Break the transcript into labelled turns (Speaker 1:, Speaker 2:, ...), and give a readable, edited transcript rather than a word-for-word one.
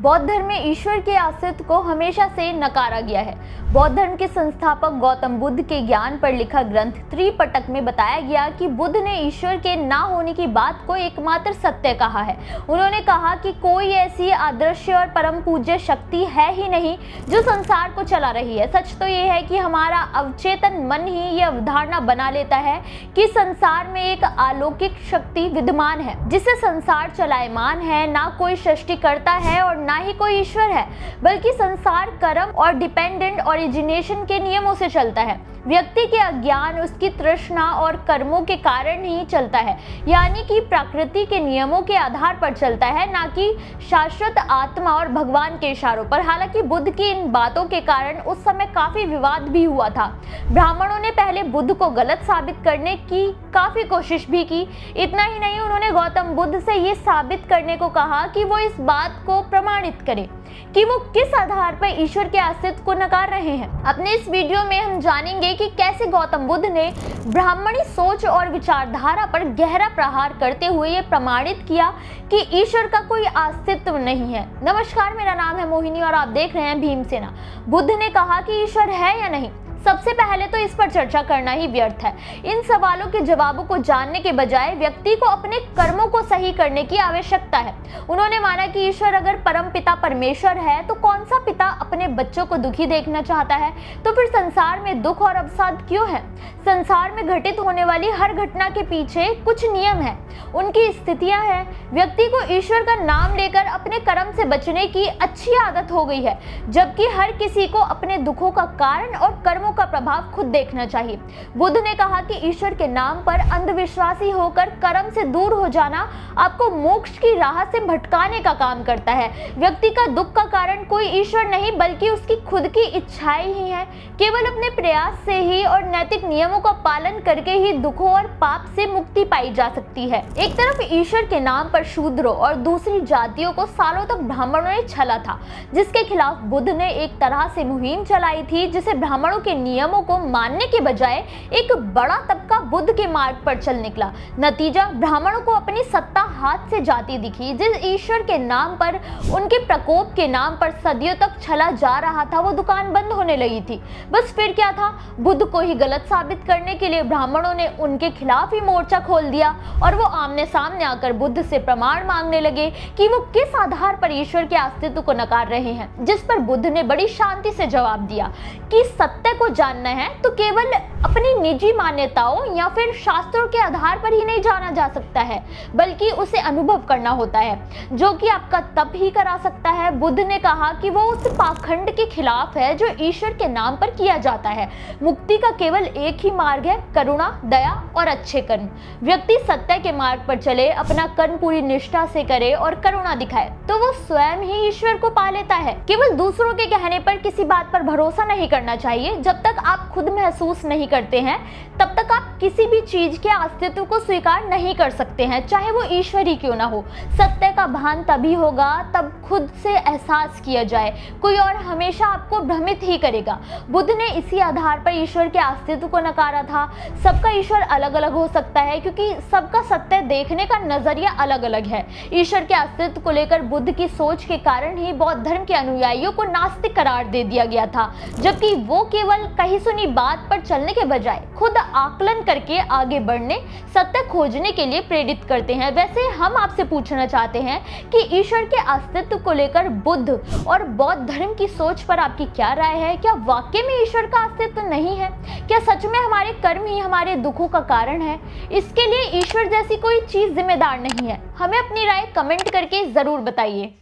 Speaker 1: बौद्ध धर्म में ईश्वर के अस्तित्व को हमेशा से नकारा गया है। बौद्ध धर्म के संस्थापक गौतम बुद्ध के ज्ञान पर लिखा ग्रंथ त्रिपिटक में बताया गया कि बुद्ध ने ईश्वर के ना होने की बात को एकमात्र सत्य कहा है। उन्होंने कहा कि कोई ऐसी अदृश्य और परम पूज्य शक्ति है ही नहीं जो संसार को चला रही है। सच तो ये है कि हमारा अवचेतन मन ही ये अवधारणा बना लेता है कि संसार में एक अलौकिक शक्ति विद्यमान है जिससे संसार चलायमान है। ना कोई सृष्टिकर्ता है और ना ही कोई ईश्वर है, बल्कि संसार कर्म और डिपेंडेंट ओरिजिनेशन के नियमों से चलता है। व्यक्ति के अज्ञान, उसकी तृष्णा और कर्मों के कारण ही चलता है, यानी कि प्रकृति के नियमों के आधार पर चलता है, ना कि शाश्वत आत्मा और भगवान के इशारों पर। हालांकि बुद्ध की इन बातों के कारण उस समय काफी विवाद भी हुआ था। ब्राह्मणों ने पहले बुद्ध को गलत साबित करने की काफी कोशिश भी की। इतना ही नहीं, उन्होंने गौतम बुद्ध से ये साबित करने को कहा कि वो इस बात को प्रमाणित करे कि वो किस आधार पर ईश्वर के अस्तित्व को नकार रहे हैं। अपने इस वीडियो में हम जानेंगे कि कैसे गौतम बुद्ध ने ब्राह्मणी सोच और विचारधारा पर गहरा प्रहार करते हुए ये प्रमाणित किया कि ईश्वर का कोई अस्तित्व नहीं है। नमस्कार, मेरा नाम है मोहिनी और आप देख रहे हैं भीमसेना। बुद्ध ने कहा कि ईश्वर है या नहीं? सबसे पहले तो इस पर चर्चा करना ही व्यर्थ है। इन सवालों के जवाबों को जानने के बजाय व्यक्ति को अपने कर्मों को सही करने की आवश्यकता है। उन्होंने माना कि ईश्वर अगर परम पिता परमेश्वर है तो कौन सा पिता अपने बच्चों को दुखी देखना चाहता है? तो फिर संसार में दुख और अवसाद क्यों है? संसार में घटित होने वाली हर घटना के पीछे कुछ नियम है, उनकी स्थितियां हैं। व्यक्ति को ईश्वर का नाम लेकर अपने कर्म से बचने की अच्छी आदत हो गई है, जबकि हर किसी को अपने दुखों का कारण और कर्मों का प्रभाव खुद देखना चाहिए। बुद्ध ने कहा कि ईश्वर के नाम पर अंधविश्वासी होकर कर्म से दूर हो जाना आपको मोक्ष की राह से भटकाने का काम करता है। व्यक्ति का दुख का कारण कोई ईश्वर नहीं बल्कि उसकी खुद की इच्छाएं ही है। केवल अपने प्रयास से ही और नैतिक नियमों का पालन करके ही दुखों और पाप से मुक्ति पाई जा सकती है। एक तरफ ईश्वर के नाम पर शूद्रों और दूसरी जातियों को सालों तक ब्राह्मणों ने छला था, जिसके खिलाफ बुद्ध ने एक तरह से मुहिम चलाई थी, जिसे ब्राह्मणों के नियमों को मानने के बजाय एक बड़ा तबका बुद्ध के मार्ग पर चल निकला। नतीजा, ब्राह्मणों को अपनी सत्ता हाथ से जाती दिखी। जिस ईश्वर के नाम पर, उनके प्रकोप के नाम पर सदियों तक छला जा रहा था, वो दुकान बंद होने लगी थी। बस फिर क्या था, बुद्ध को ही गलत साबित करने के लिए ब्राह्मणों ने उनके खिलाफ ही मोर्चा खोल दिया और वो आमने सामने आकर बुद्ध से प्रमाण मांगने लगे कि वो किस आधार पर ईश्वर के अस्तित्व को नकार रहे हैं। जिस पर बुद्ध ने बड़ी शांति से जवाब दिया कि सत्य को जानना है तो केवल अपनी निजी मान्यताओं या फिर शास्त्रों के आधार पर ही नहीं जाना जा सकता है, बल्कि उसे अनुभव करना होता है, जो कि आपका तप ही करा सकता है। बुद्ध ने कहा कि वो उस पाखंड के खिलाफ है जो ईश्वर के नाम पर किया जाता है। मुक्ति का केवल एक ही मार्ग है, करुणा, दया और अच्छे कर्म। व्यक्ति सत्य के मार्ग पर चले, अपना कर्म पूरी निष्ठा से करे और करुणा दिखाए तो वो स्वयं ही ईश्वर को पा लेता है। केवल दूसरों के कहने पर किसी बात पर भरोसा नहीं करना चाहिए। जब तक आप खुद महसूस नहीं करते हैं तब तक आप किसी भी चीज के अस्तित्व को स्वीकार नहीं कर सकते हैं, चाहे वो ईश्वर ही क्यों ना हो। सत्य का भान तभी होगा तब खुद से एहसास किया जाए, कोई और हमेशा आपको भ्रमित ही करेगा। बुद्ध ने इसी आधार पर ईश्वर के अस्तित्व को नकारा था। सबका ईश्वर अलग अलग हो सकता है क्योंकि सबका सत्य देखने का नजरिया अलग अलग है। ईश्वर के अस्तित्व को लेकर बुद्ध की सोच के कारण ही बौद्ध धर्म के अनुयायियों को नास्तिक करार दे दिया गया था, जबकि वो केवल कही सुनी बात पर चलने के बजाय खुद आकलन करके आगे बढ़ने, सत्य खोजने के लिए प्रेरित करते हैं। वैसे हम आपसे पूछना चाहते हैं कि ईश्वर के अस्तित्व को लेकर बुद्ध और बौद्ध धर्म की सोच पर आपकी क्या राय है? क्या वाकई में ईश्वर का अस्तित्व नहीं है? क्या सच में हमारे कर्म ही हमारे दुखों का कारण है? इसके लिए ईश्वर जैसी कोई चीज जिम्मेदार नहीं है? हमें अपनी राय कमेंट करके जरूर बताइए।